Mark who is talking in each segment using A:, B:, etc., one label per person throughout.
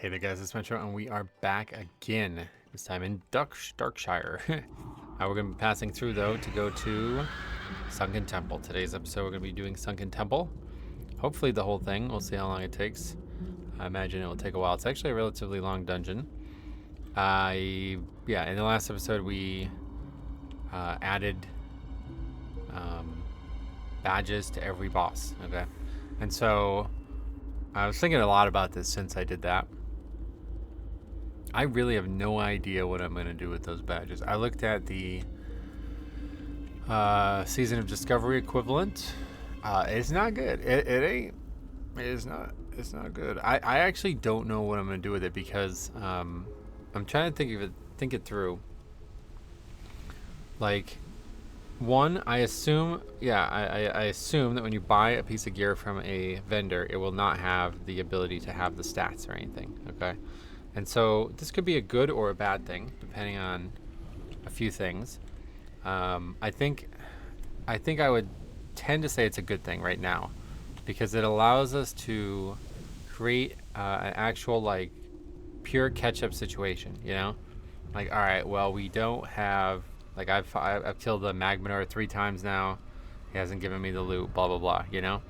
A: Hey there guys, it's Metro and we are back again, this time in Darkshire. We're going to be passing through though to go to Sunken Temple. Today's episode we're going to be doing Sunken Temple. Hopefully the whole thing, we'll see how long it takes. I imagine it will take a while. It's actually a relatively long dungeon. In the last episode we added badges to every boss, okay? And so I was thinking a lot about this since I did that. I really have no idea what I'm going to do with those badges. I looked at the Season of Discovery equivalent. It's not good. It ain't. It's not good. I actually don't know what I'm going to do with it because I'm trying to think it through. Like, one, I assume that when you buy a piece of gear from a vendor, it will not have the ability to have the stats or anything. Okay. And so this could be a good or a bad thing, depending on a few things. I think I would tend to say it's a good thing right now, because it allows us to create an actual like pure catch-up situation. You know, like all right, well we don't have like I've killed the Magmador 3 times now. He hasn't given me the loot. Blah blah blah. You know,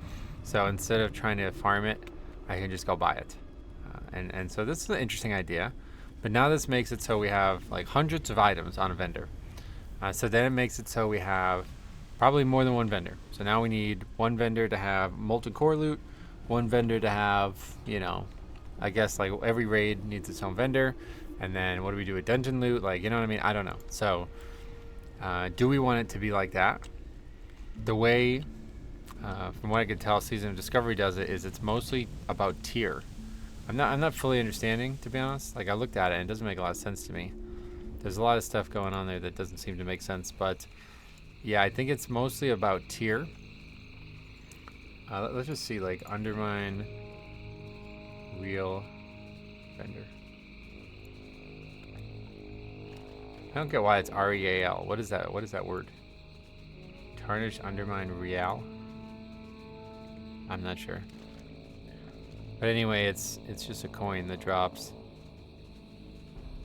A: so instead of trying to farm it, I can just go buy it. And so this is an interesting idea, but now this makes it so we have like hundreds of items on a vendor. So then it makes it so we have probably more than one vendor. So now we need one vendor to have molten core loot, one vendor to have, you know, I guess like every raid needs its own vendor. And then what do we do with dungeon loot? Like, you know what I mean? I don't know. So do we want it to be like that? The way, from what I can tell, Season of Discovery does it is it's mostly about tier. I'm not fully understanding, to be honest. Like, I looked at it and it doesn't make a lot of sense to me. There's a lot of stuff going on there that doesn't seem to make sense, but yeah, I think it's mostly about tier. Let's just see, like, undermine real vendor. I don't get why it's REAL. What is that? What is that word? Tarnish, undermine, real? I'm not sure. But anyway, it's just a coin that drops.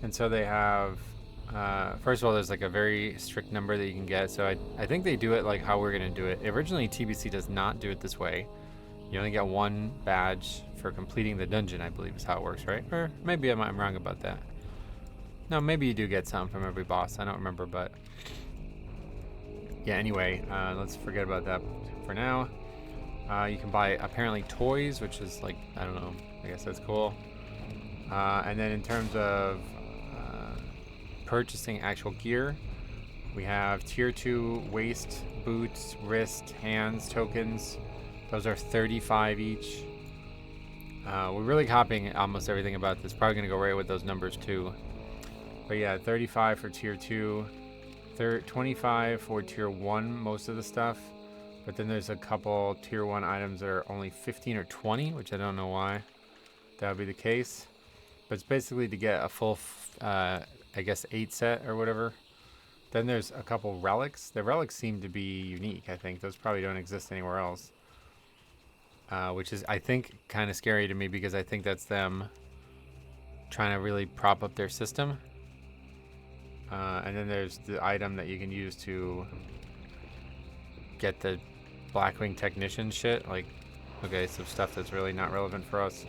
A: And so they have, first of all, there's like a very strict number that you can get. So I think they do it like how we're going to do it. Originally, TBC does not do it this way. You only get one badge for completing the dungeon, I believe is how it works, right? Or maybe I'm wrong about that. No, maybe you do get some from every boss. I don't remember, but yeah, anyway, let's forget about that for now. You can buy apparently toys, which is like, I don't know, I guess that's cool. And then in terms of purchasing actual gear, we have tier 2 waist, boots, wrist, hands, tokens. Those are 35 each. We're really copying almost everything about this. Probably going to go right with those numbers too. But yeah, 35 for tier 2, 25 for tier 1, most of the stuff. But then there's a couple tier 1 items that are only 15 or 20, which I don't know why that would be the case. But it's basically to get a full, I guess, 8 set or whatever. Then there's a couple relics. The relics seem to be unique, I think. Those probably don't exist anywhere else. Which is, I think, kind of scary to me because I think that's them trying to really prop up their system. And then there's the item that you can use to get the Blackwing Technician shit, like, okay, some stuff that's really not relevant for us.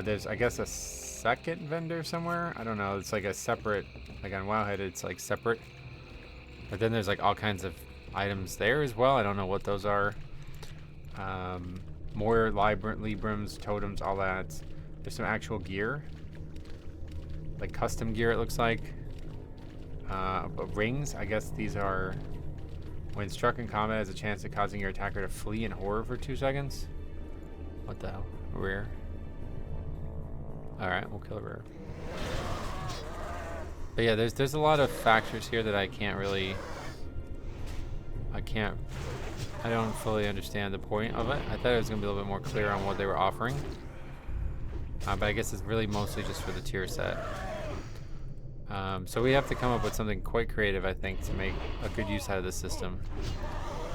A: There's, I guess, a second vendor somewhere. I don't know. It's like a separate, like on Wowhead, it's like separate. But then there's like all kinds of items there as well. I don't know what those are. More Librams, totems, all that. There's some actual gear, like custom gear, it looks like. But rings, I guess these are. When struck in combat, has a chance of causing your attacker to flee in horror for 2 seconds. What the hell? Rare. Alright, we'll kill a rare. But yeah, there's a lot of factors here that I don't fully understand the point of it. I thought it was going to be a little bit more clear on what they were offering. But I guess it's really mostly just for the tier set. So we have to come up with something quite creative, I think, to make a good use out of this system.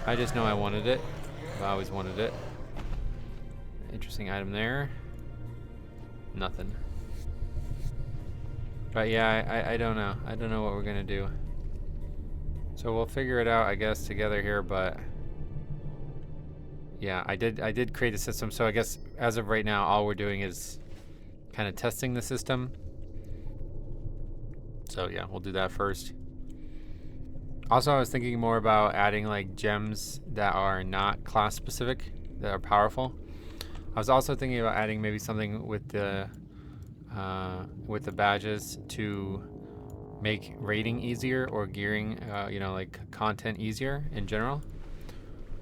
A: I just know I wanted it. I've always wanted it. Interesting item there. Nothing. But yeah, I don't know. I don't know what we're gonna do. So we'll figure it out, I guess, together here. But yeah, I did create a system. So I guess as of right now, all we're doing is kind of testing the system. So yeah, we'll do that first. Also, I was thinking more about adding like gems that are not class specific, that are powerful. I was also thinking about adding maybe something with the badges to make raiding easier or gearing, you know, like content easier in general.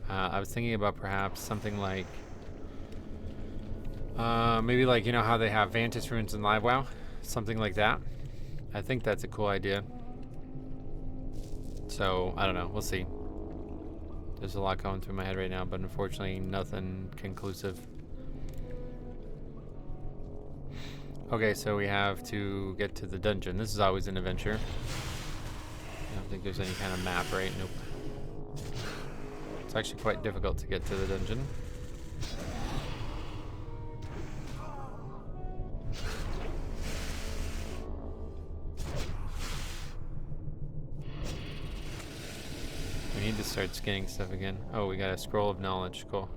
A: I was thinking about perhaps something like maybe like, you know how they have Vantage runes in Live WoW, something like that. I think that's a cool idea. So I don't know. We'll see. There's a lot going through my head right now, but unfortunately nothing conclusive. Okay, so we have to get to the dungeon. This is always an adventure. I don't think there's any kind of map, right? Nope. It's actually quite difficult to get to the dungeon. We need to start scanning stuff again. Oh, we got a scroll of knowledge. Cool.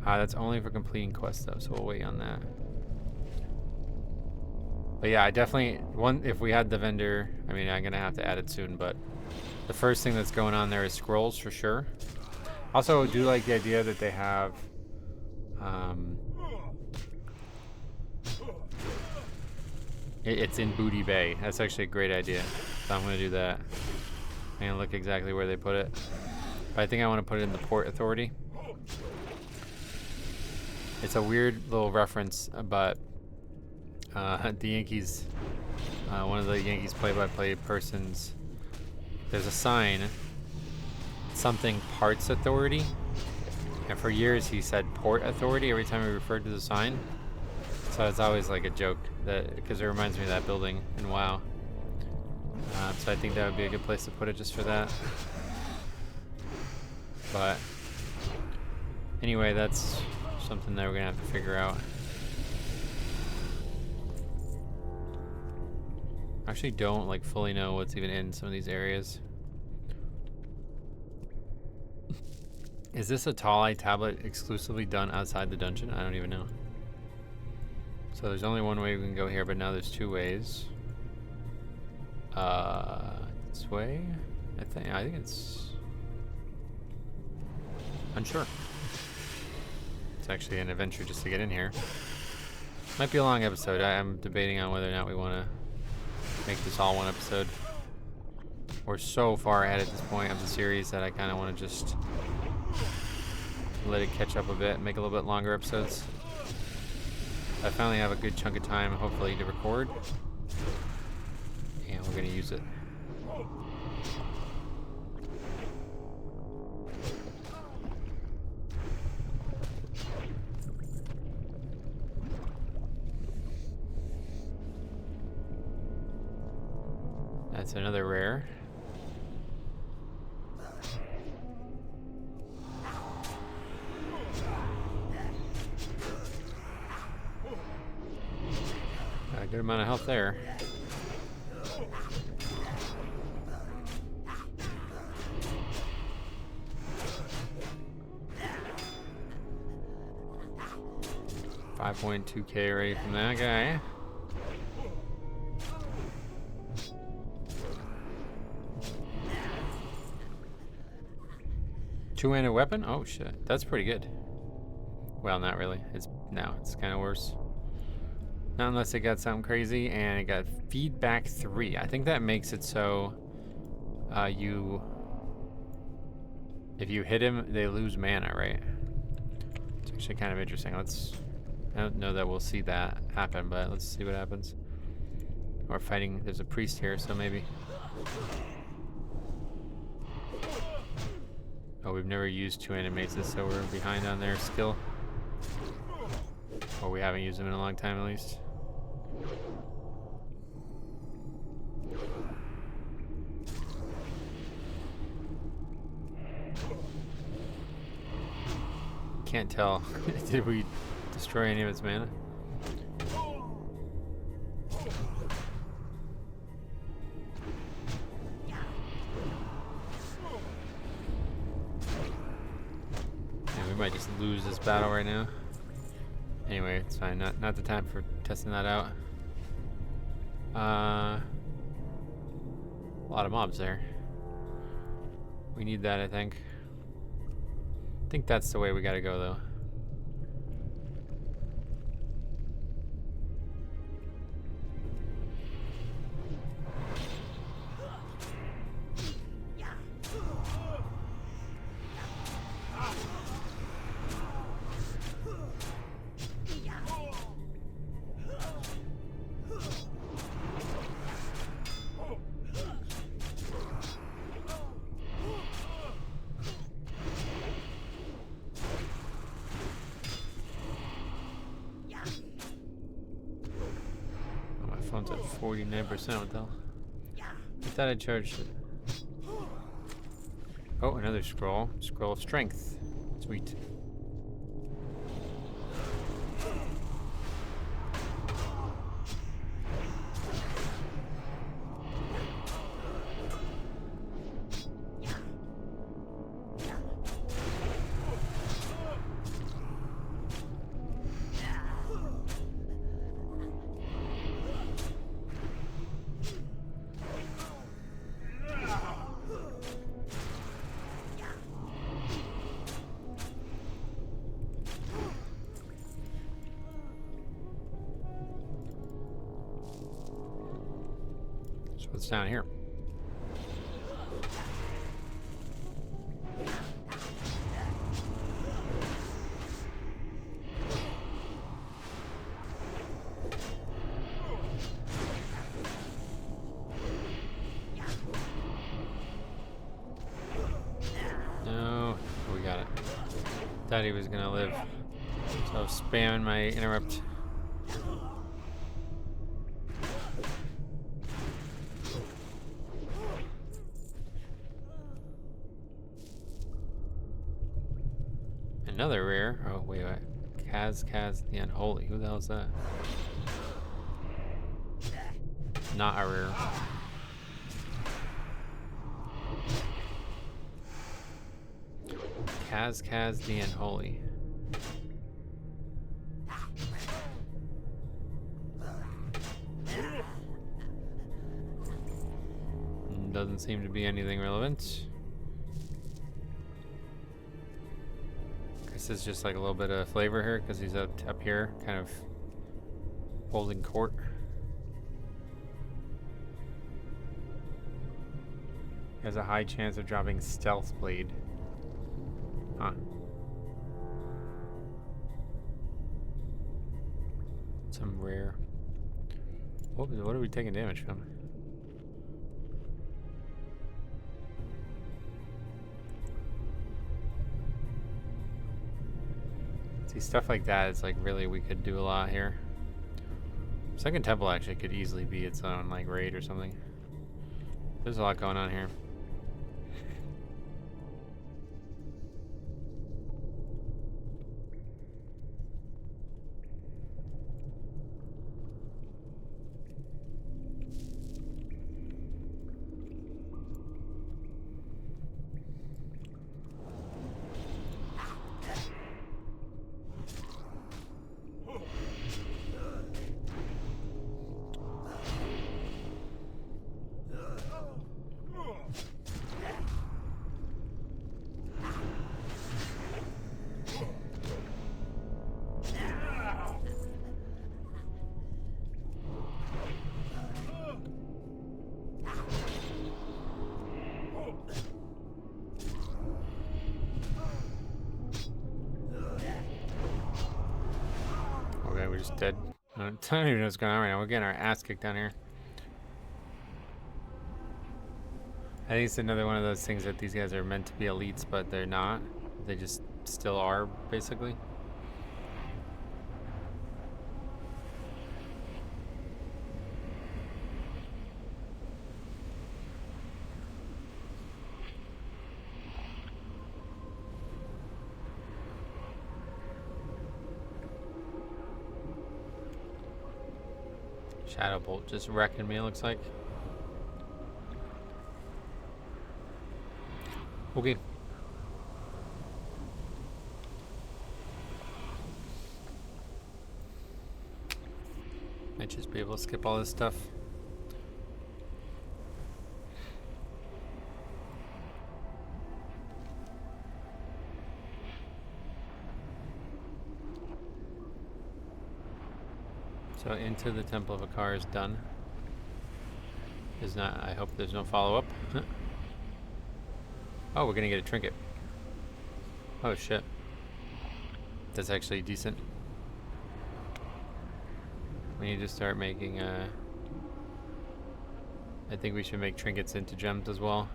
A: That's only for completing quests though, so we'll wait on that. But yeah, I definitely if we had the vendor, I mean, I'm gonna have to add it soon, but the first thing that's going on there is scrolls for sure. Also, I do like the idea that they have it's in Booty Bay. That's actually a great idea. So I'm gonna do that. I'm gonna look exactly where they put it. But I think I want to put it in the Port Authority. It's a weird little reference, but the Yankees, one of the Yankees play-by-play persons, there's a sign, something Parts Authority, and for years he said Port Authority every time he referred to the sign. So it's always like a joke, that because it reminds me of that building in WoW. So I think that would be a good place to put it just for that. But anyway, that's something that we're gonna have to figure out. I actually don't like fully know what's even in some of these areas. Is this a Tall tablet exclusively done outside the dungeon? I don't even know. So there's only one way we can go here, but now there's two ways. This way? I think it's unsure. It's actually an adventure just to get in here. Might be a long episode. I'm debating on whether or not we want to make this all one episode. We're so far ahead at this point of the series that I kind of want to just let it catch up a bit, make a little bit longer episodes. I finally have a good chunk of time, hopefully, to record. And we're going to use it. That's another rare. Got a good amount of health there. $5.2K ready from that guy. Two-handed weapon? Oh shit, that's pretty good. Well, not really. It's kind of worse. Not unless it got something crazy, and it got feedback 3. I think that makes it so if you hit him, they lose mana, right? It's actually kind of interesting. I don't know that we'll see that happen, but let's see what happens. We're fighting, there's a priest here, so maybe. Oh, we've never used two-handed maces, so we're behind on their skill. Or we haven't used them in a long time, at least. Can't tell. Did we destroy any of its mana? might just lose this battle right now. Anyway, it's fine. Not the time for testing that out. A lot of mobs there. We need that, I think. I think that's the way we gotta go, though. Phone's at 49%. What the hell? I thought I charged it. Oh, another scroll. Scroll of strength. Sweet. What's down here? No, we got it. Thought he was gonna live. So I was spamming my interrupt. Another rare. Oh, wait. Kaz the Unholy. Who the hell is that? Not a rare. Kaz the Unholy. Doesn't seem to be anything relevant. This is just like a little bit of flavor here because he's up here kind of holding court. He has a high chance of dropping Stealth Blade. Huh. Some rare. What are we taking damage from? See, stuff like that is like really, we could do a lot here. Second Temple actually could easily be its own like raid or something. There's a lot going on here. We're just dead. I don't even know what's going on right now. We're getting our ass kicked down here. I think it's another one of those things that these guys are meant to be elites, but they're not. They just still are, basically. Shadow Bolt just wrecking me, it looks like. Okay. Might just be able to skip all this stuff. So into the Temple of Akar is done. Is not. I hope there's no follow-up. Oh, we're gonna get a trinket. Oh shit. That's actually decent. We need to start making I think we should make trinkets into gems as well.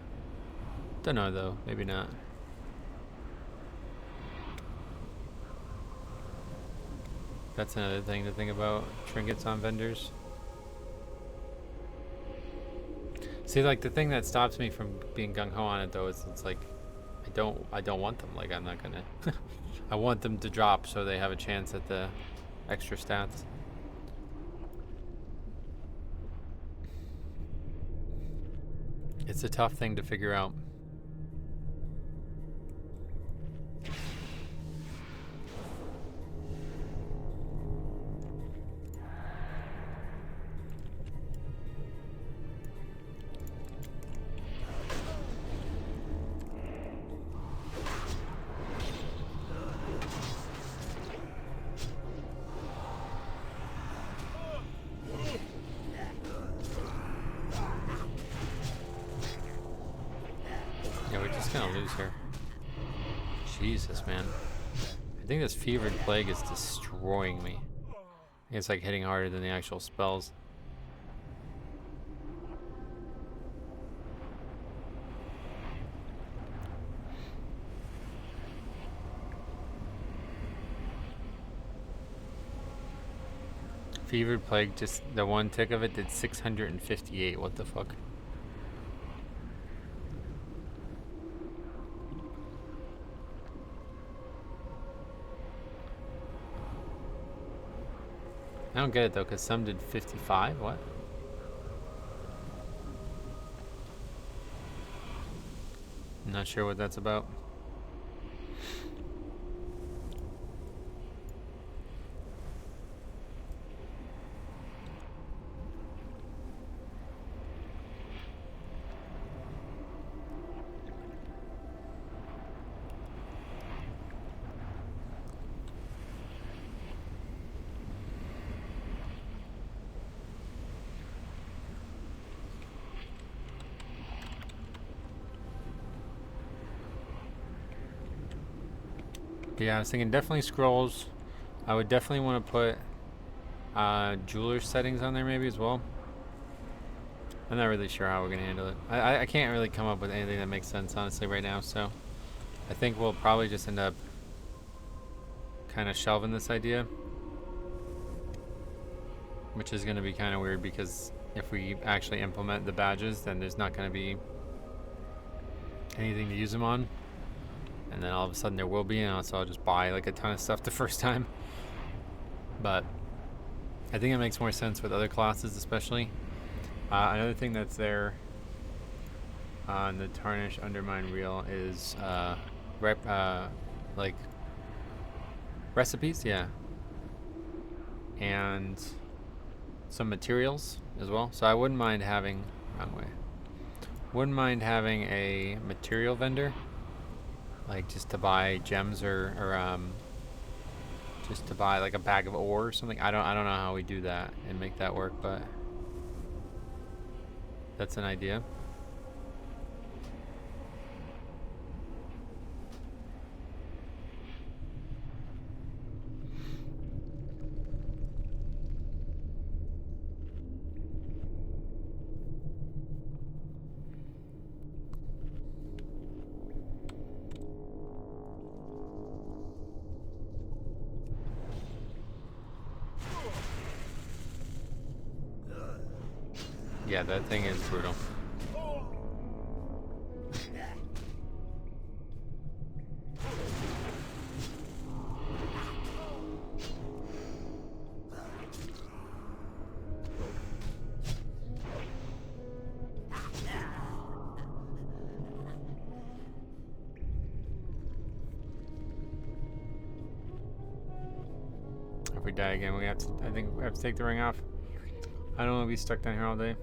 A: Don't know though, maybe not. That's another thing to think about, trinkets on vendors. See, like the thing that stops me from being gung-ho on it though is it's like I don't want them. Like I'm not gonna I want them to drop so they have a chance at the extra stats. It's a tough thing to figure out. Yeah, we're just gonna lose her. Jesus, man. I think this fevered plague is destroying me. It's like hitting harder than the actual spells. Fevered plague, just the one tick of it did 658. What the fuck? I don't get it though, because some did 55. What? I'm not sure what that's about. But yeah, I was thinking definitely scrolls. I would definitely want to put jeweler settings on there maybe as well. I'm not really sure how we're going to handle it. I can't really come up with anything that makes sense, honestly, right now. So I think we'll probably just end up kind of shelving this idea. Which is going to be kind of weird because if we actually implement the badges, then there's not going to be anything to use them on. And then all of a sudden there will be, and so I'll just buy like a ton of stuff the first time. But I think it makes more sense with other classes, especially. Another thing that's there on the Tarnish Undermine reel is like recipes, yeah, and some materials as well. So I wouldn't mind having a material vendor, like just to buy gems or just to buy like a bag of ore or something. I don't know how we do that and make that work, but that's an idea. Yeah, that thing is brutal. If we die again, I think we have to take the ring off. I don't want to be stuck down here all day.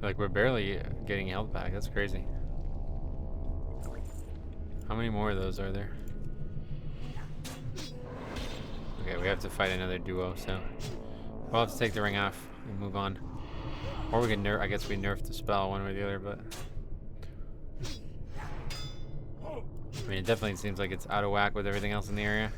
A: Like, we're barely getting health back. That's crazy. How many more of those are there? Okay, we have to fight another duo, so we'll have to take the ring off and move on. Or we can nerf. I guess we nerf the spell one way or the other, but I mean, it definitely seems like it's out of whack with everything else in the area.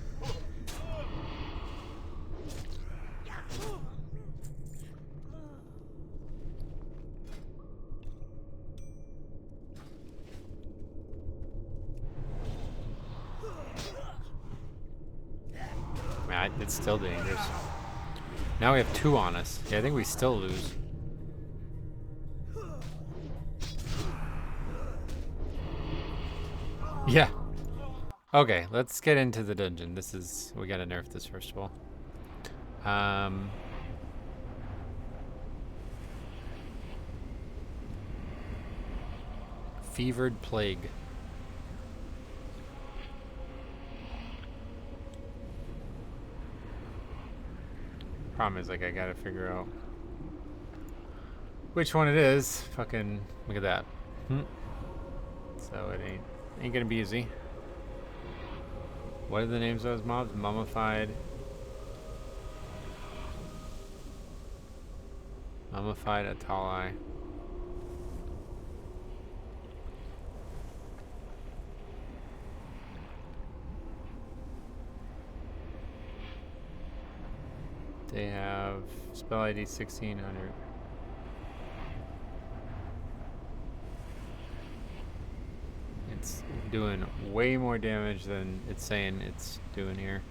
A: I mean, it's still dangerous. Now we have 2 on us. Yeah, I think we still lose. Yeah. Okay, let's get into the dungeon. We gotta nerf this first of all. Fevered Plague. Problem is, like, I gotta figure out which one it is. Fucking look at that. So it ain't gonna be easy. What are the names of those mobs? Mummified Atali. They have spell ID 1600. It's doing way more damage than it's saying it's doing here.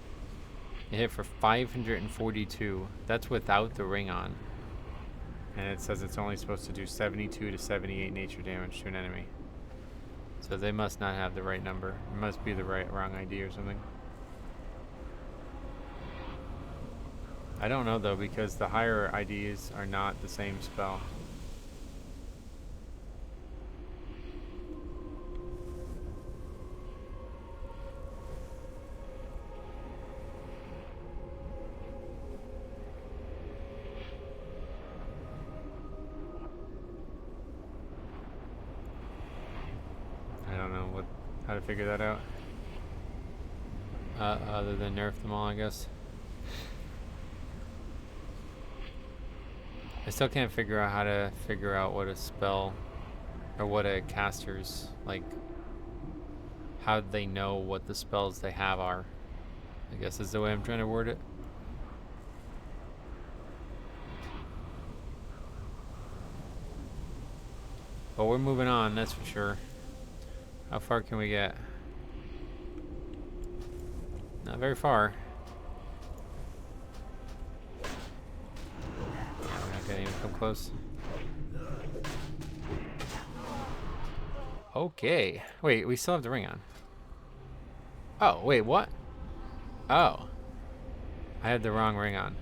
A: It hit for 542. That's without the ring on. And it says it's only supposed to do 72 to 78 nature damage to an enemy. So they must not have the right number. It must be the wrong ID or something. I don't know though, because the higher IDs are not the same spell. I don't know how to figure that out. Other than nerf them all, I guess. I still can't figure out how to figure out what a spell or what a caster's, like, how they know what the spells they have are, I guess is the way I'm trying to word it. But we're moving on, that's for sure. How far can we get? Not very far. Yeah, we're not gonna even come close. Okay. Wait, we still have the ring on. Oh, wait, what? Oh. I had the wrong ring on.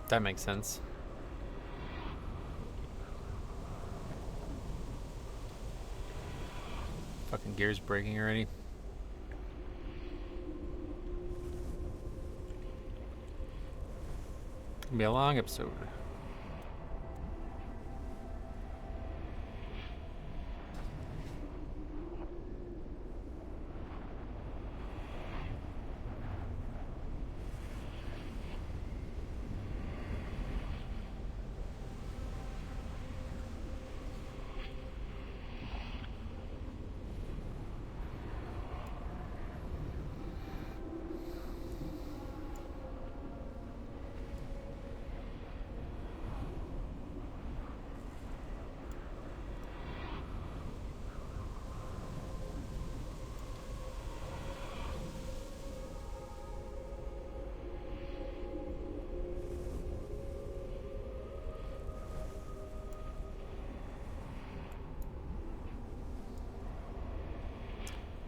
A: That makes sense. Fucking gears breaking already. It'll be a long episode.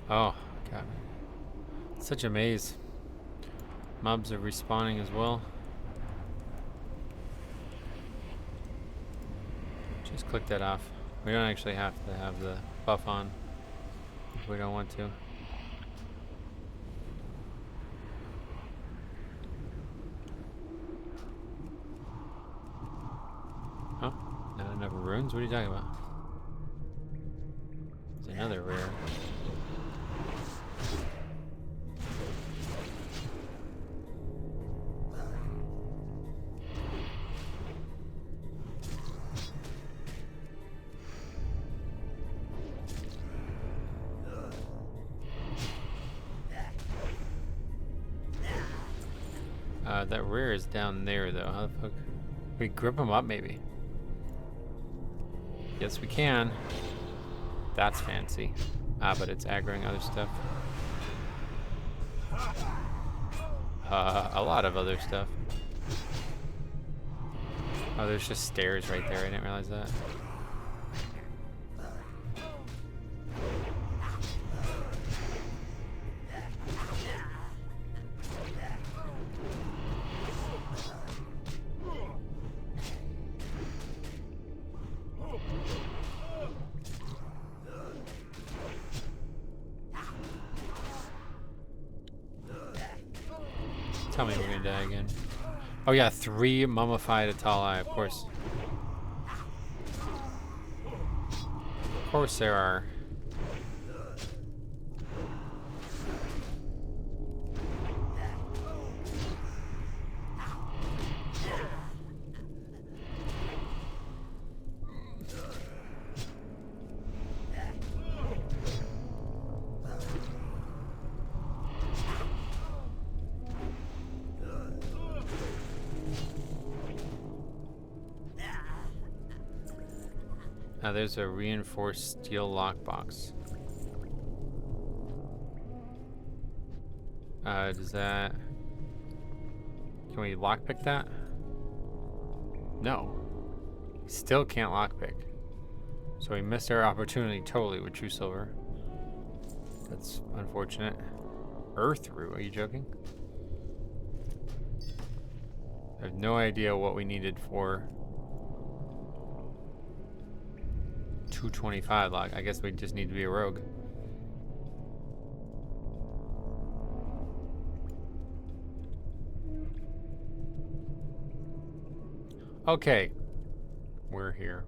A: Oh, God. Such a maze. Mobs are respawning as well. Just click that off. We don't actually have to have the buff on if we don't want to. Oh, not enough runes? What are you talking about? There's another rare. That rare is down there though. How the fuck? We grip him up maybe? Yes, we can. That's fancy. But it's aggroing other stuff. A lot of other stuff. Oh, there's just stairs right there. I didn't realize that. Tell me we're gonna die again. Oh yeah, 3 mummified Atali, of course. Of course there are. There's a reinforced steel lockbox. Does that... Can we lockpick that? No. Still can't lockpick. So we missed our opportunity totally with True Silver. That's unfortunate. Earth root, are you joking? I have no idea what we needed for 225 lock. I guess we just need to be a rogue. Okay. We're here.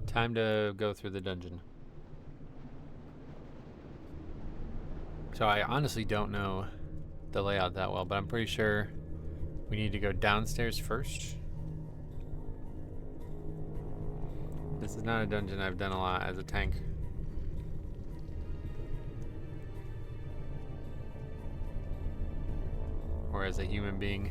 A: Time to go through the dungeon. So I honestly don't know the layout that well, but I'm pretty sure we need to go downstairs first. This is not a dungeon I've done a lot as a tank. Or as a human being.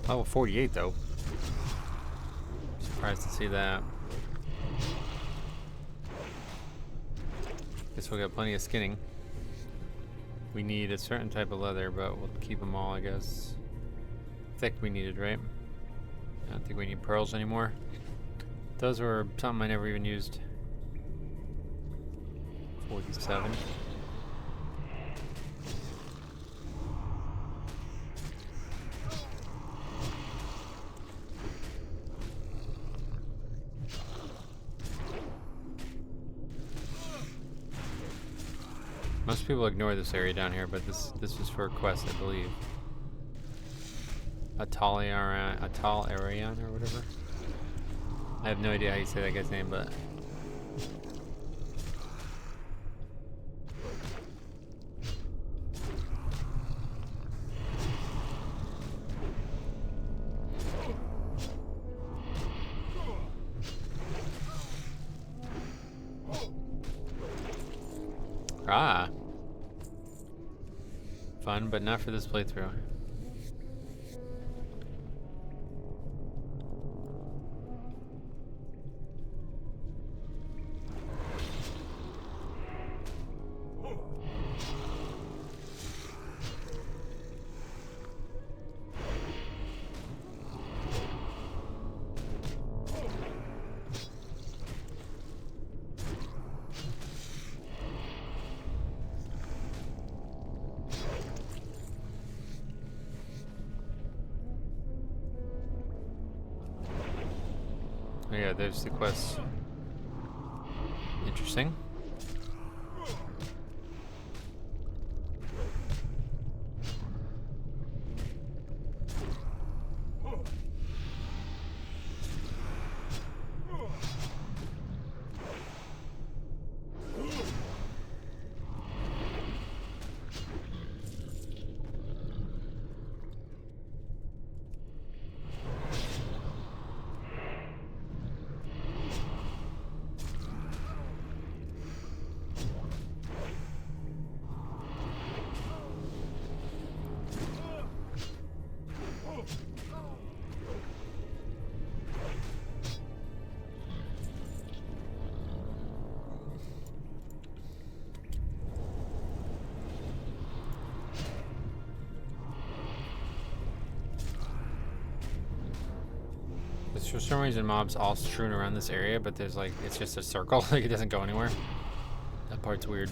A: Level 48 though. Surprised to see that. Guess we'll get plenty of skinning. We need a certain type of leather, but we'll keep them all, I guess. Thick we needed, right? I don't think we need pearls anymore. Those were something I never even used. 47. Most people ignore this area down here, but this is for a quest, I believe. Arian or whatever. I have no idea how you say that guy's name, but fun, but not for this playthrough. Oh, yeah, there's the quest. Interesting. There's for some reason mobs all strewn around this area, but there's like, it's just a circle. Like it doesn't go anywhere. That part's weird.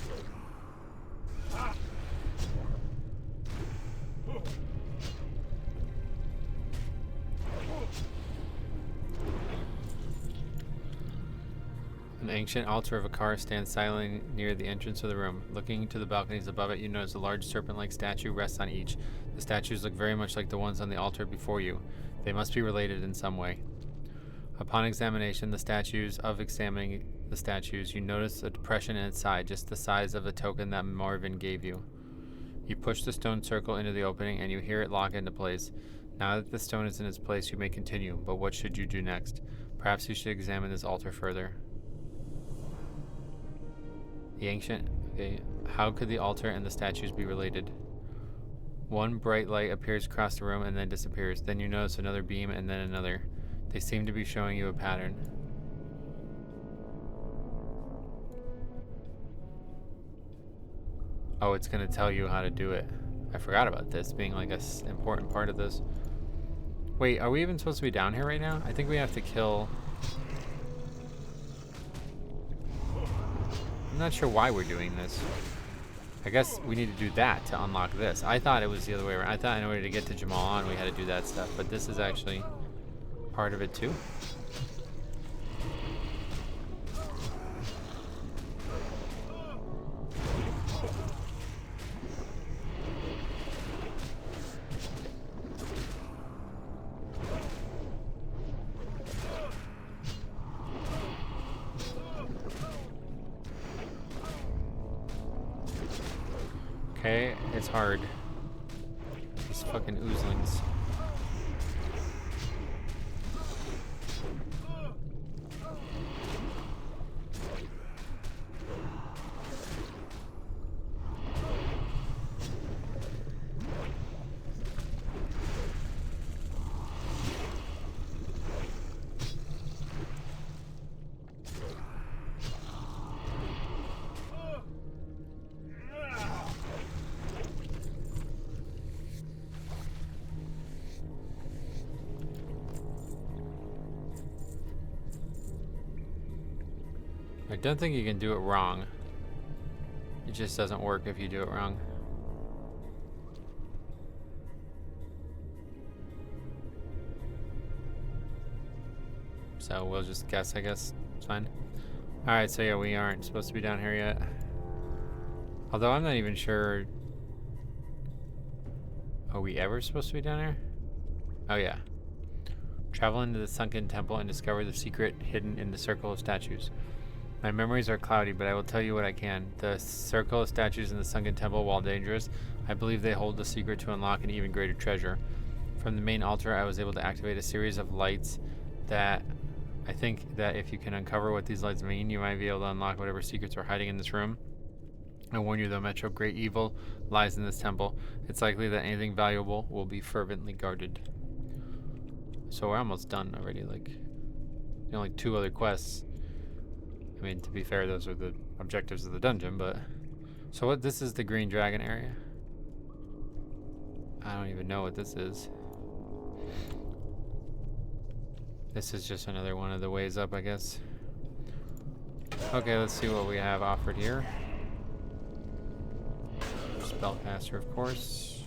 A: An ancient altar of a car stands silently near the entrance of the room. Looking to the balconies above it, you notice a large serpent-like statue rests on each. The statues look very much like the ones on the altar before you. They must be related in some way. Upon examination, examining the statues, you notice a depression in its side, just the size of the token that Marvin gave you. You push the stone circle into the opening and you hear it lock into place. Now that the stone is in its place, you may continue, but what should you do next? Perhaps you should examine this altar further. The ancient... Okay, how could the altar and the statues be related? One bright light appears across the room and then disappears. Then you notice another beam and then another. They seem to be showing you a pattern. Oh, it's going to tell you how to do it. I forgot about this being like an important part of this. Wait, are we even supposed to be down here right now? I think we have to kill... I'm not sure why we're doing this. I guess we need to do that to unlock this. I thought it was the other way around. I thought in order to get to Jamal on, we had to do that stuff. But this is actually part of it too. Okay, it's hard. These fucking oozlings. I don't think you can do it wrong. It just doesn't work if you do it wrong. So we'll just guess, I guess. It's fine. Alright, so yeah, we aren't supposed to be down here yet. Although I'm not even sure... Are we ever supposed to be down here? Oh yeah. Travel into the sunken temple and discover the secret hidden in the circle of statues. My memories are cloudy, but I will tell you what I can. The circle of statues in the sunken temple, while dangerous, I believe they hold the secret to unlock an even greater treasure. From the main altar, I was able to activate a series of lights that I think that if you can uncover what these lights mean, you might be able to unlock whatever secrets are hiding in this room. I warn you though, Metro, great evil lies in this temple. It's likely that anything valuable will be fervently guarded. So we're almost done already, like, only 2 other quests. I mean, to be fair, those are the objectives of the dungeon, but... So what, this is the green dragon area? I don't even know what this is. This is just another one of the ways up, I guess. Okay, let's see what we have offered here. Spellcaster, of course.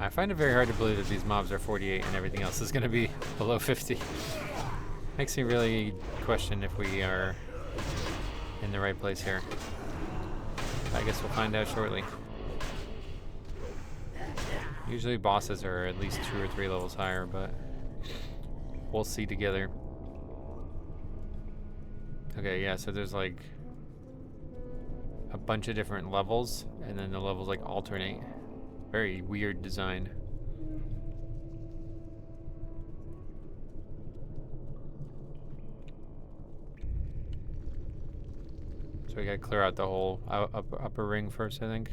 A: I find it very hard to believe that these mobs are 48 and everything else is going to be below 50. Makes me really question if we are in the right place here. I guess we'll find out shortly. Usually bosses are at least 2 or 3 levels higher, but we'll see together. Okay, yeah, so there's like a bunch of different levels, and then the levels like alternate. Very weird design. So we gotta clear out the whole upper ring first, I think.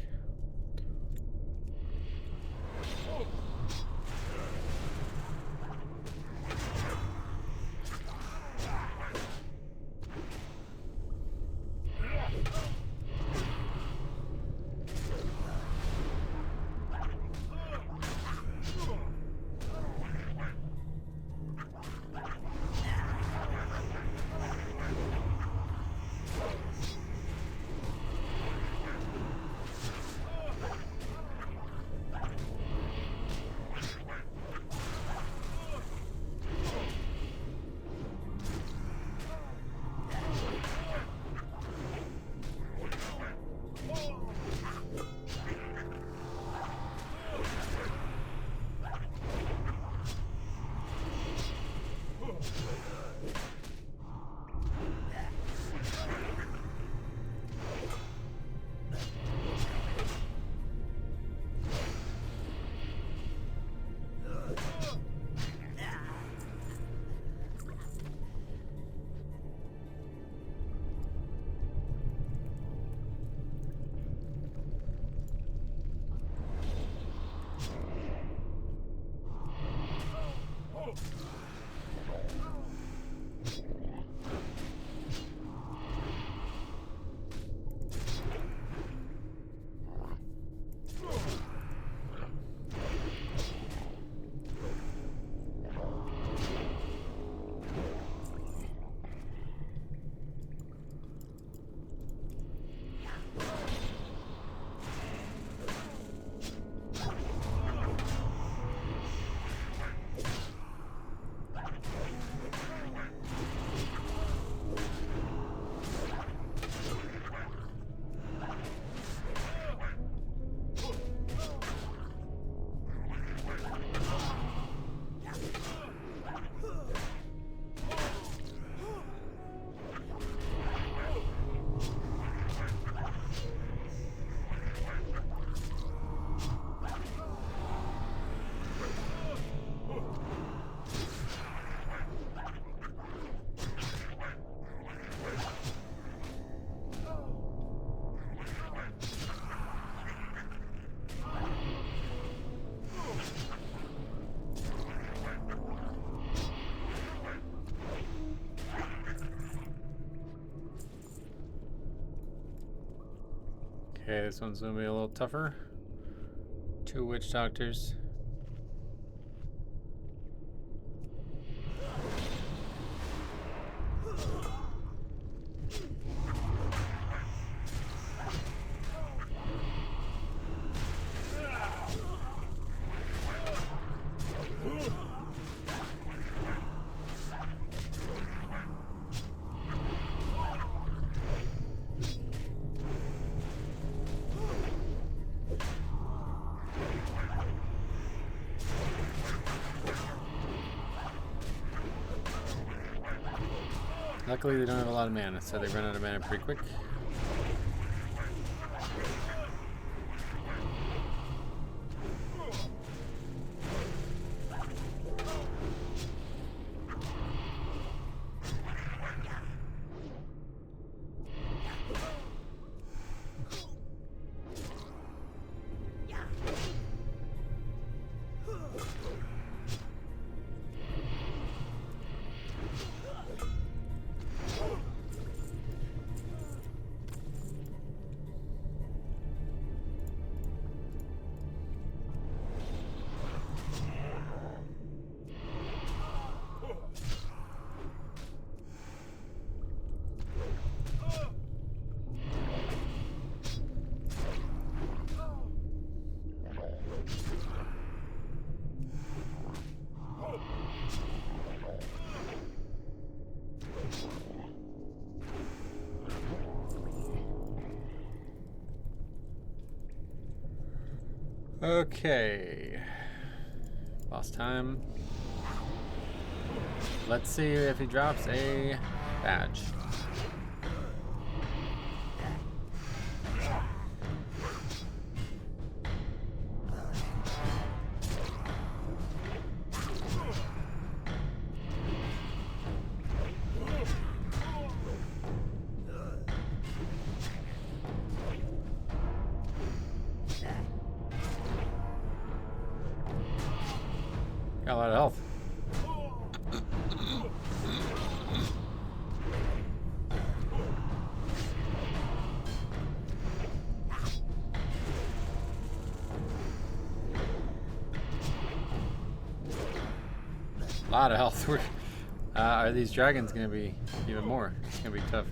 A: Okay, this one's gonna be a little tougher. 2 witch doctors. Luckily, they don't have a lot of mana, so they run out of mana pretty quick. Okay. Lost time. Let's see if he drops a badge. Got a lot of health. A lot of health. Are these dragons going to be even more? It's going to be tough.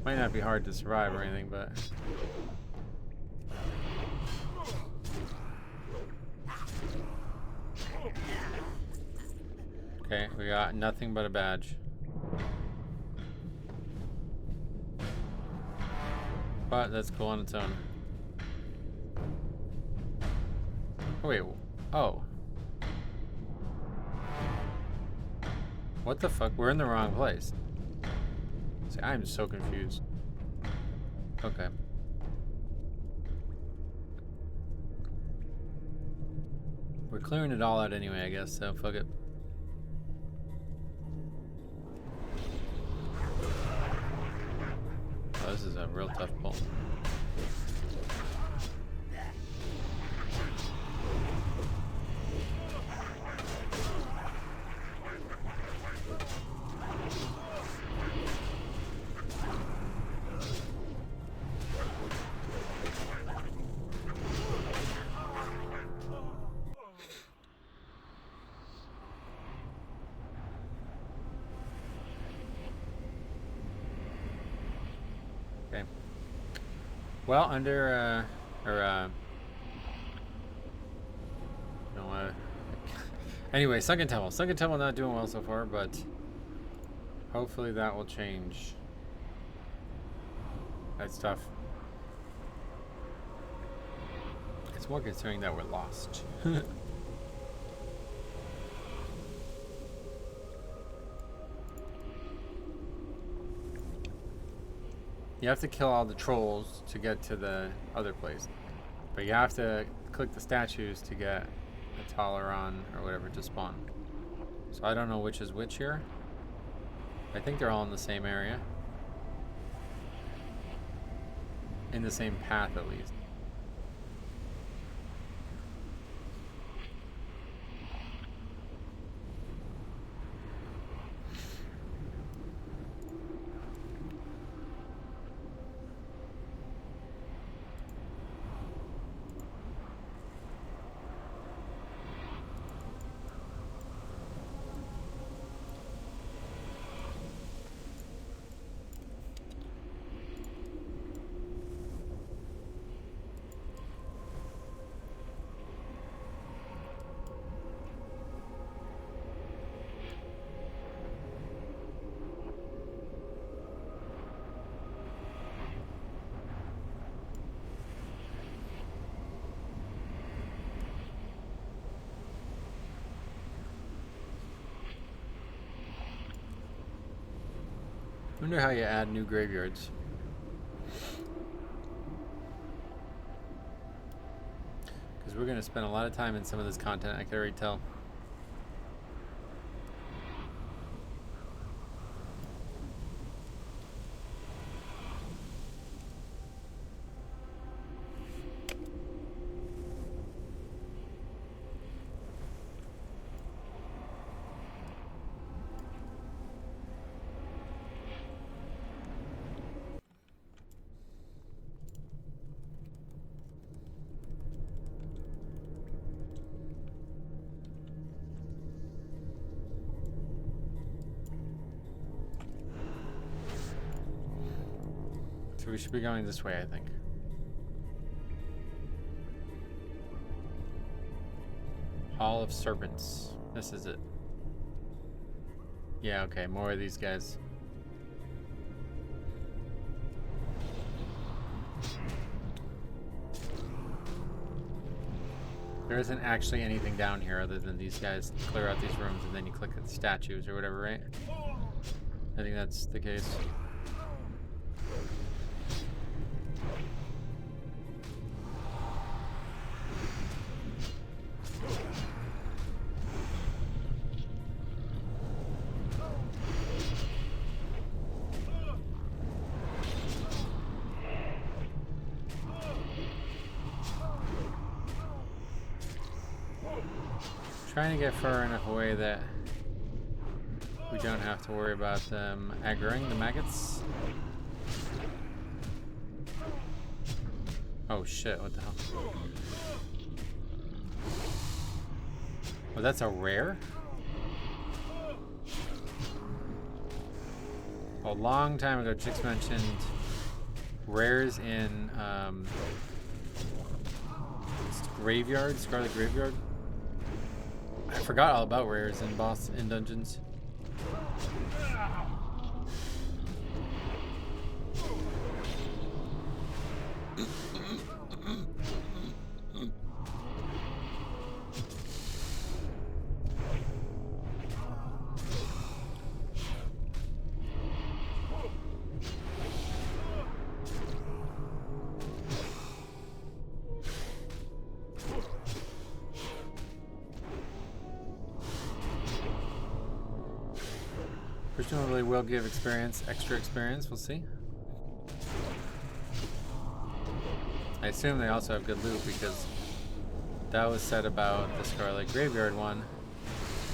A: Might not be hard to survive or anything, but... Okay, we got nothing but a badge. But that's cool on its own. Oh, wait. Oh. What the fuck? We're in the wrong place. See, I'm so confused. Okay. We're clearing it all out anyway, I guess, so fuck it. Oh, this is a real tough pull. Okay. Well, under, anyway, Sunken Temple. Sunken Temple not doing well so far, but hopefully that will change. That's tough. It's more concerning that we're lost. You have to kill all the trolls to get to the other place. But you have to click the statues to get a Toleron or whatever to spawn. So I don't know which is which here. I think they're all in the same area. In the same path at least. I wonder how you add new graveyards. Because we're going to spend a lot of time in some of this content, I can already tell. So we should be going this way, I think. Hall of Serpents. This is it. Yeah, okay, more of these guys. There isn't actually anything down here other than these guys clear out these rooms and then you click the statues or whatever, right? I think that's the case. Trying to get far enough away that we don't have to worry about them aggroing the maggots. Oh shit, what the hell? Oh, that's a rare? A long time ago, Chicks mentioned rares in Graveyard, Scarlet Graveyard. I forgot all about rares in dungeons. Presumably will give experience, extra experience, we'll see. I assume they also have good loot because that was said about the Scarlet Graveyard one.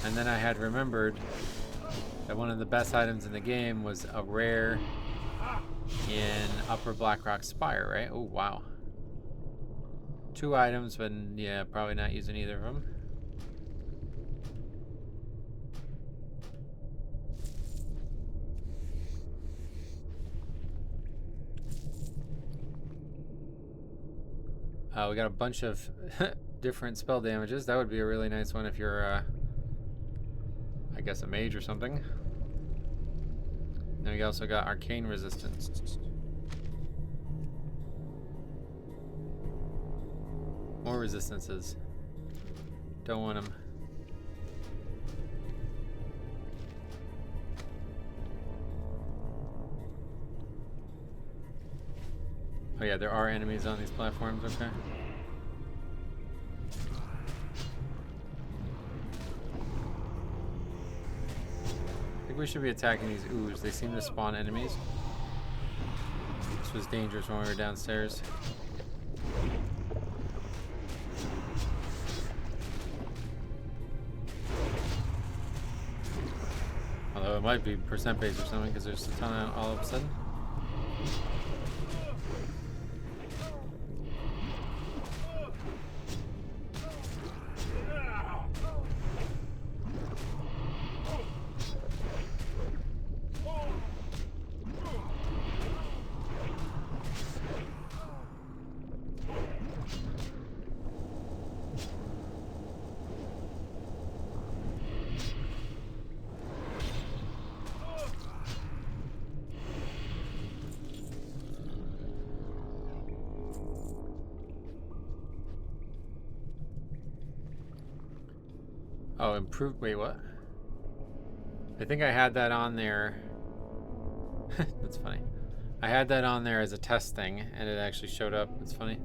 A: And then I had remembered that one of the best items in the game was a rare in Upper Blackrock Spire, right? Oh, wow. 2 items, but yeah, probably not using either of them. We got a bunch of different spell damages. That would be a really nice one if you're, I guess, a mage or something. Then we also got arcane resistance. More resistances. Don't want them. Oh yeah, there are enemies on these platforms, okay. I think we should be attacking these ooze. They seem to spawn enemies. This was dangerous when we were downstairs. Although it might be percent based or something because there's a ton all of a sudden. Oh, improved. Wait, what? I think I had that on there. That's funny. I had that on there as a test thing, and it actually showed up. It's funny.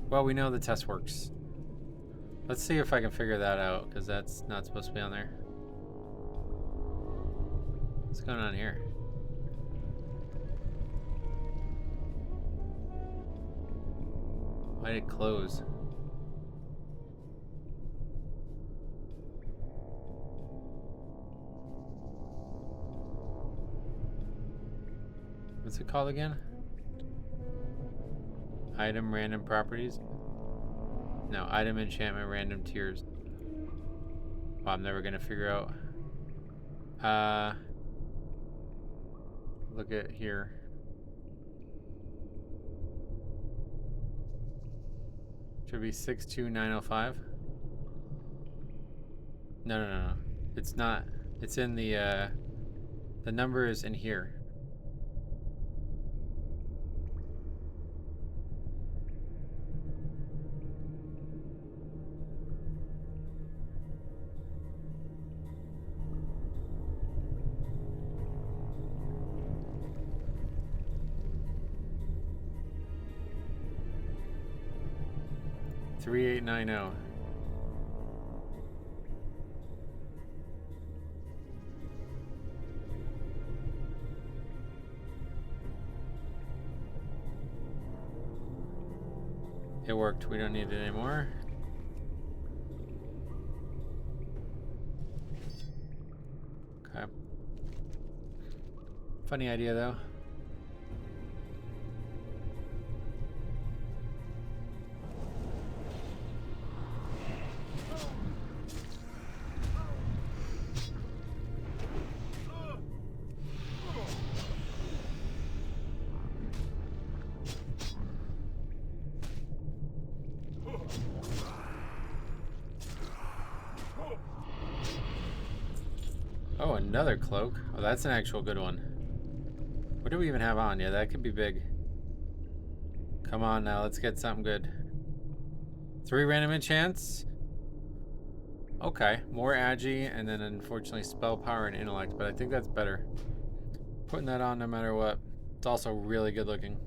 A: Well, we know the test works. Let's see if I can figure that out, because that's not supposed to be on there. What's going on here? Why did it close? What's it called again? Item random properties? No, item enchantment random tiers. Well, I'm never gonna figure out. Look at here. Should be 62905. No. It's not. It's in the number is in here. $3890. It worked. We don't need it anymore. Okay. Funny idea, though. Oh, another cloak. Oh, that's an actual good one. What do we even have on? Yeah, that could be big. Come on now, let's get something good. 3 random enchants. Okay, more agi, and then unfortunately spell power and intellect, but I think that's better. Putting that on no matter what. It's also really good looking.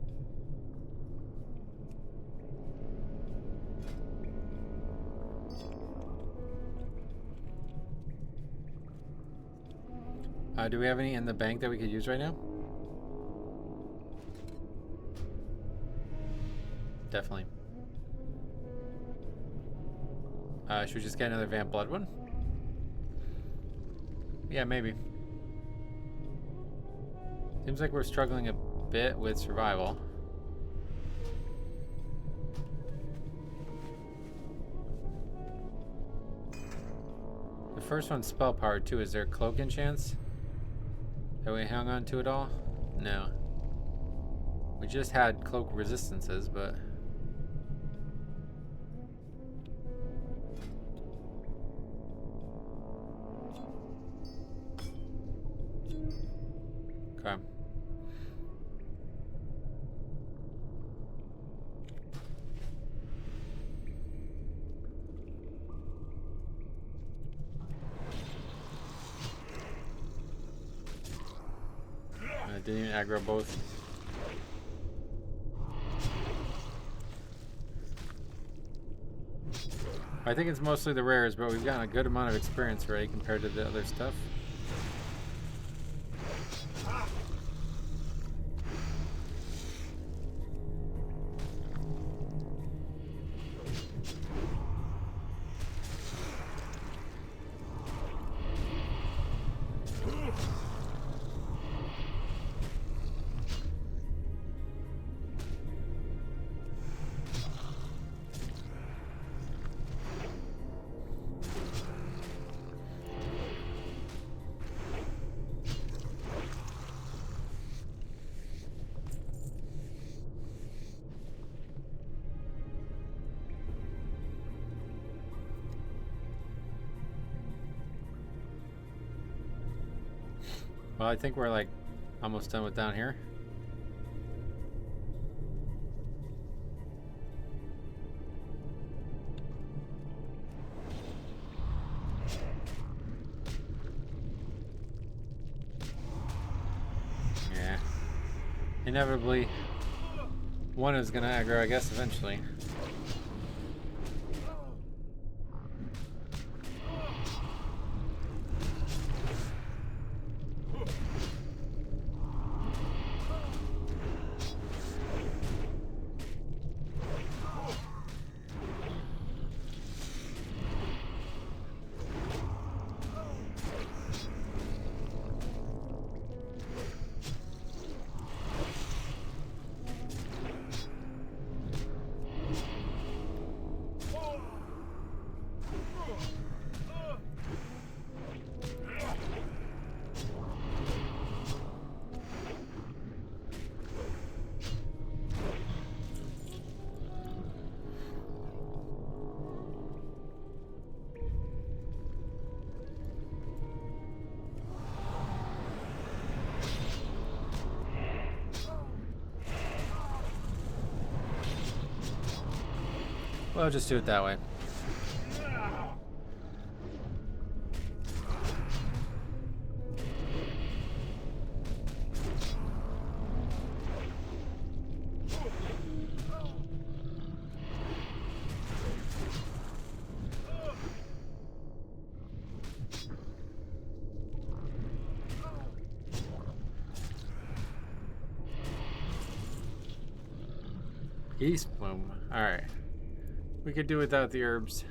A: Do we have any in the bank that we could use right now? Definitely. Should we just get another Vamp Blood one? Yeah, maybe. Seems like we're struggling a bit with survival. The first one's spell power too. Is there a cloak enchants that we hung on to at all? No. We just had cloak resistances, but... Okay. I didn't even aggro both. I think it's mostly the rares, but we've gotten a good amount of experience already compared to the other stuff. Well, I think we're like almost done with down here. Yeah. Inevitably, one is gonna aggro, I guess, eventually. We'll just do it that way. East bloom. Alright. We could do without the herbs.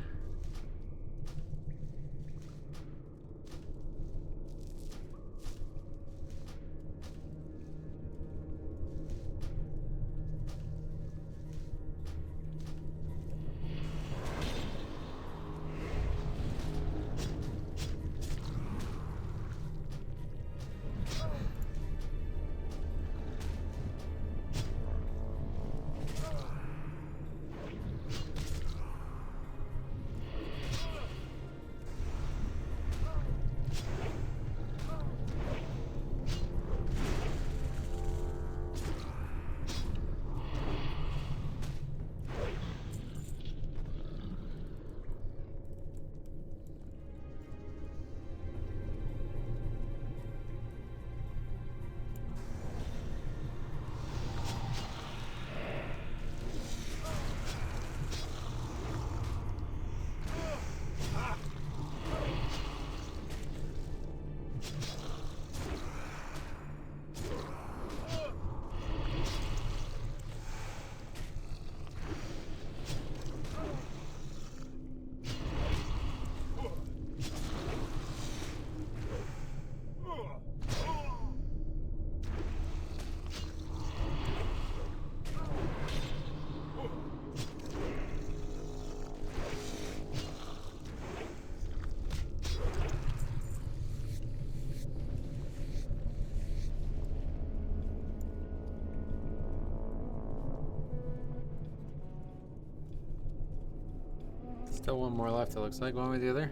A: Still one more left, it looks like, one way or the other.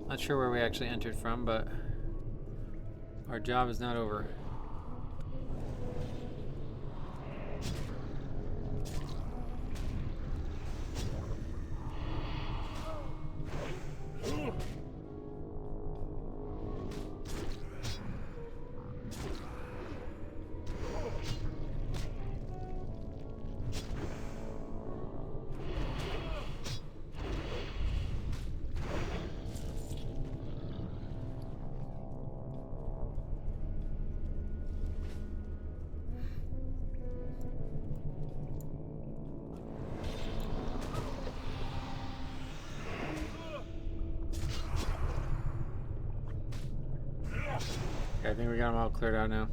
A: Not sure where we actually entered from, but our job is not over. Okay, I think we got them all cleared out now.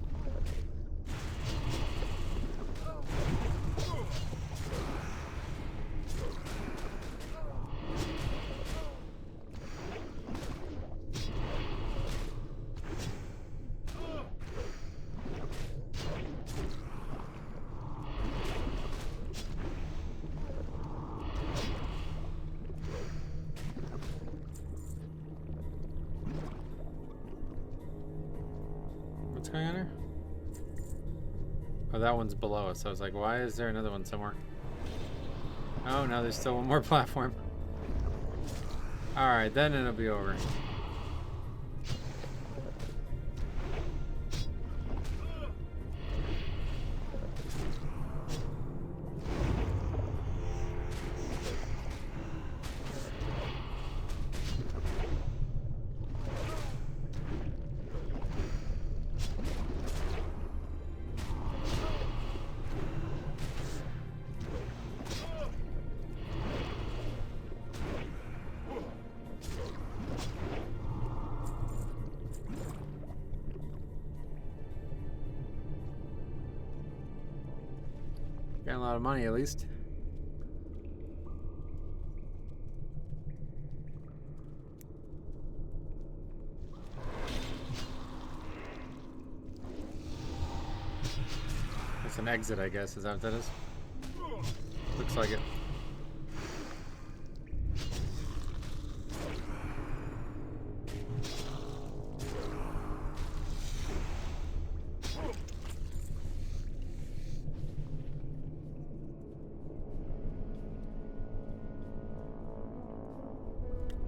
A: What's going on here? Oh, that one's below us. I was like, why is there another one somewhere? Oh, no, there's still one more platform. Alright, then it'll be over. Getting a lot of money, at least. It's an exit, I guess. Is that what that is? Looks like it.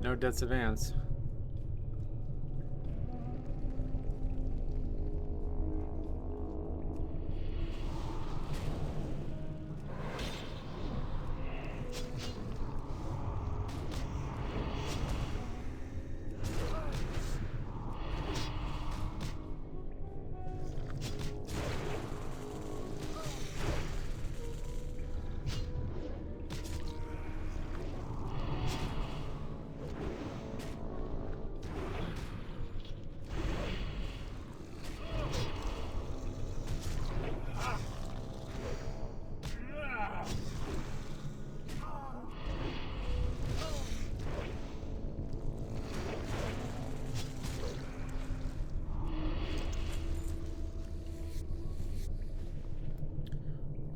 A: No deaths advance.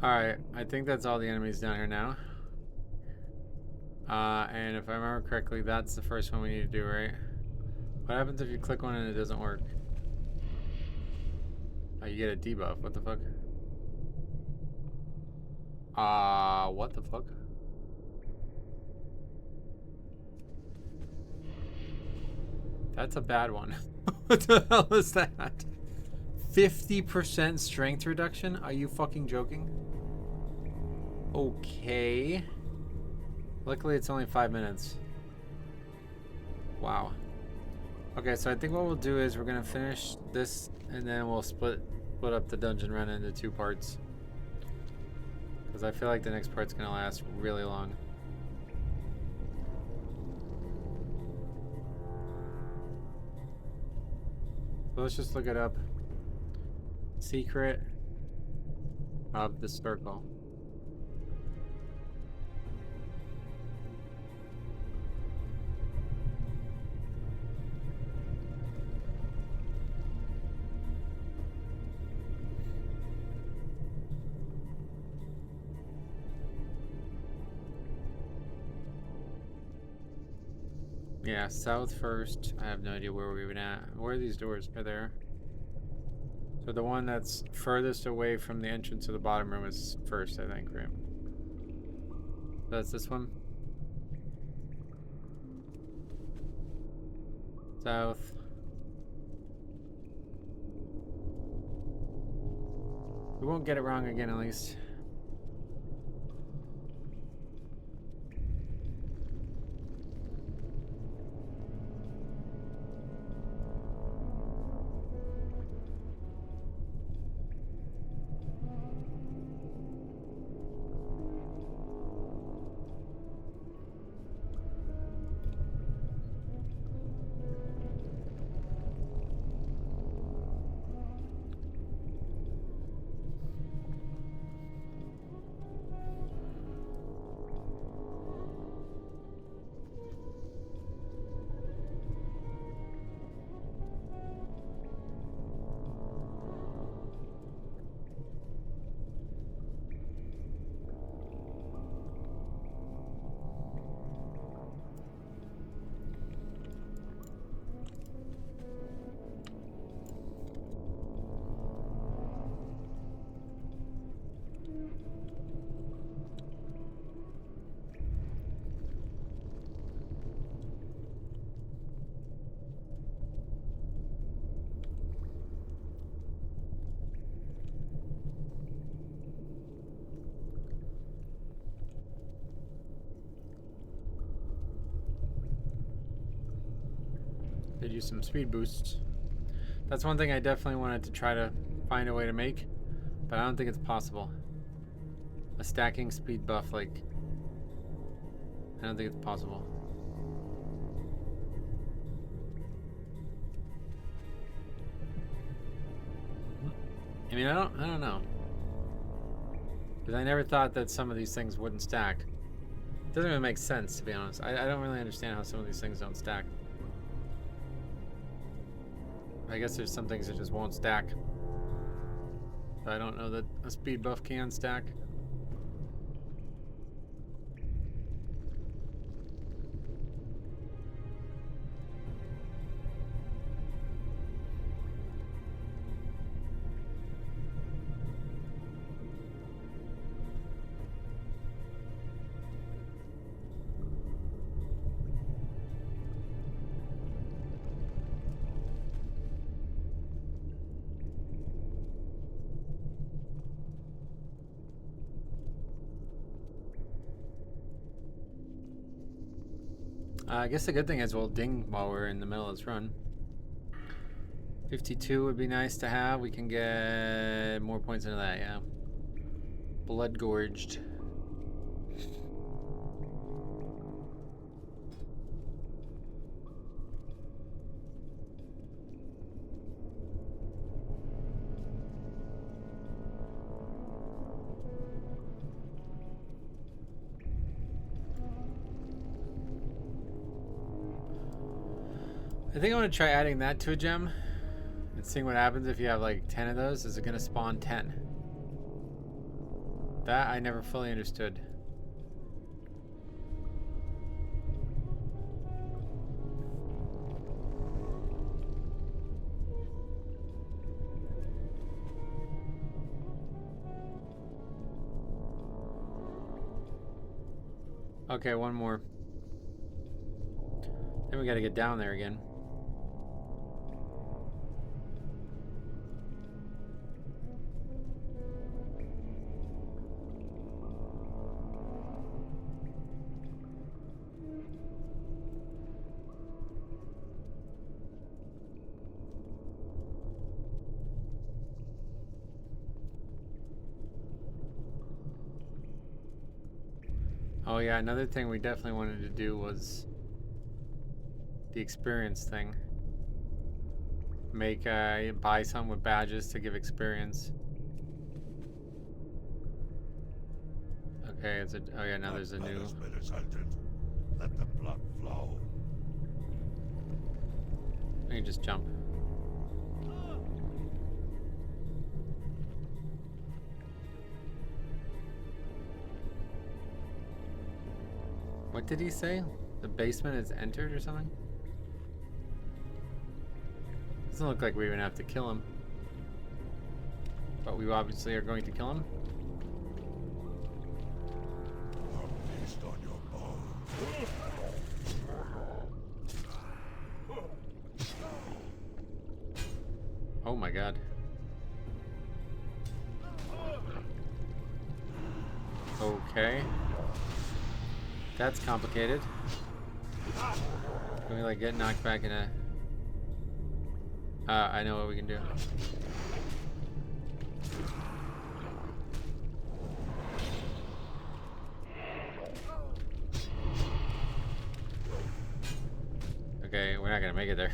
A: Alright, I think that's all the enemies down here now. And if I remember correctly, that's the first one we need to do, right? What happens if you click one and it doesn't work? Oh, you get a debuff. What the fuck? What the fuck? That's a bad one. What the hell is that? 50% strength reduction? Are you fucking joking? Okay. Luckily, it's only 5 minutes. Wow. Okay, so I think what we'll do is we're gonna finish this, and then we'll split up the dungeon run into 2 parts. Because I feel like the next part's gonna last really long. So let's just look it up. Secret of the circle. Yeah, south first. I have no idea where we're even at. Where are these doors? Are there? So the one that's furthest away from the entrance to the bottom room is first, I think, right? That's this one. South. We won't get it wrong again, at least. Did use some speed boosts. That's one thing I definitely wanted to try to find a way to make, but I don't think it's possible. A stacking speed buff, like, I don't think it's possible. I mean, I don't know. Because I never thought that some of these things wouldn't stack. It doesn't even make sense, to be honest. I don't really understand how some of these things don't stack. I guess there's some things that just won't stack. But I don't know that a speed buff can stack. I guess the good thing is we'll ding while we're in the middle of this run. 52 would be nice to have. We can get more points into that, yeah. Blood gorged. I think I want to try adding that to a gem and seeing what happens if you have like 10 of those. Is it going to spawn 10? That I never fully understood. Okay, one more. Then we got to get down there again. Oh yeah, another thing we definitely wanted to do was the experience thing. Make buy some with badges to give experience. Okay, it's a oh yeah, now there's a new.
B: Let the blood flow.
A: You can just jump. What did he say? The basement is entered or something? Doesn't look like we even have to kill him. But we obviously are going to kill him.
B: Feast on your bones.
A: Oh my god. Okay. That's complicated. Can we like get knocked back in a... I know what we can do. Okay, we're not gonna make it there.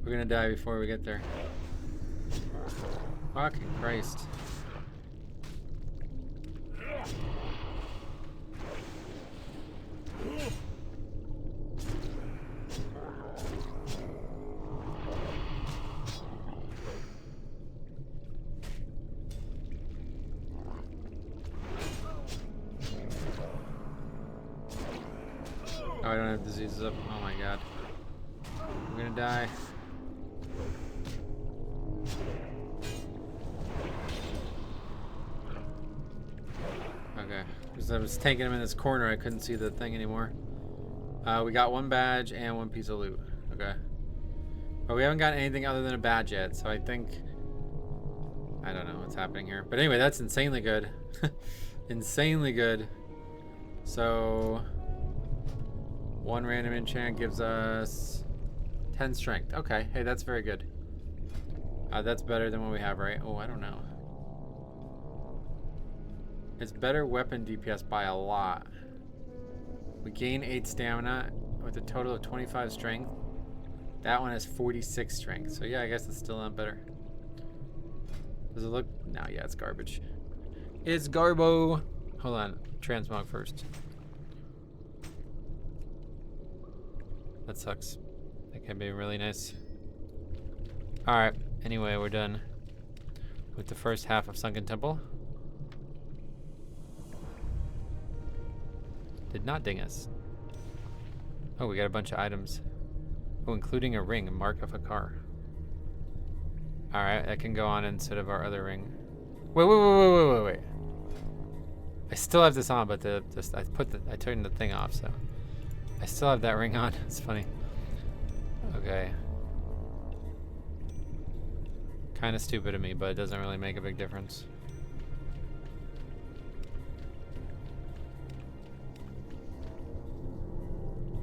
A: We're gonna die before we get there. Fucking Christ. Oh, I don't have diseases up. Oh my god. I'm gonna die. Okay. Because I was taking him in this corner, I couldn't see the thing anymore. We got one badge and one piece of loot. Okay. But we haven't got anything other than a badge yet, so I think... I don't know what's happening here. But anyway, that's insanely good. Insanely good. So... one random enchant gives us 10 strength. Okay, hey, that's very good. That's better than what we have, right? Oh, I don't know. It's better weapon DPS by a lot. We gain 8 stamina with a total of 25 strength. That one has 46 strength. So yeah, I guess it's still not better. Does it look? No, yeah, it's garbage. It's garbo. Hold on, transmog first. That sucks. That can be really nice. Alright, anyway, we're done with the first half of Sunken Temple. Did not ding us. Oh, we got a bunch of items. Oh, including a ring, mark of a car. Alright, that can go on instead of our other ring. Wait. I still have this on, but I turned the thing off, so I still have that ring on. It's funny. Okay. Kind of stupid of me, but it doesn't really make a big difference.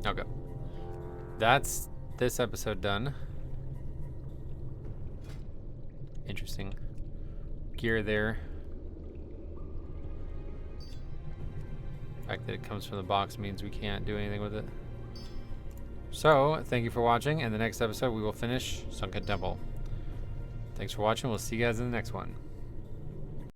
A: Okay. that's this episode done. Interesting gear there. The fact that it comes from the box means we can't do anything with it. So, thank you for watching. In the next episode, we will finish Sunken Temple. Thanks for watching. We'll see you guys in the next one.